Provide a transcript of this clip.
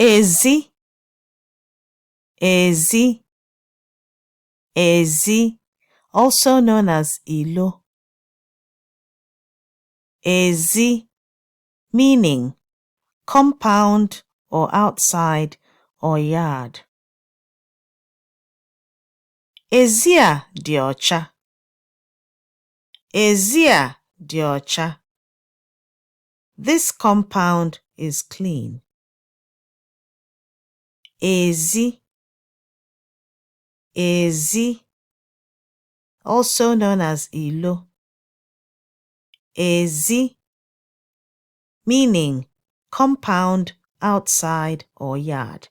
Ezi, ezi, ezi, also known as ilo. Ezi, meaning compound or outside or yard. Ezi a dị ọcha. Ezi a dị ọcha. This compound is clean. Ezi, ezi, also known as ilo. Ezi, meaning compound outside or yard.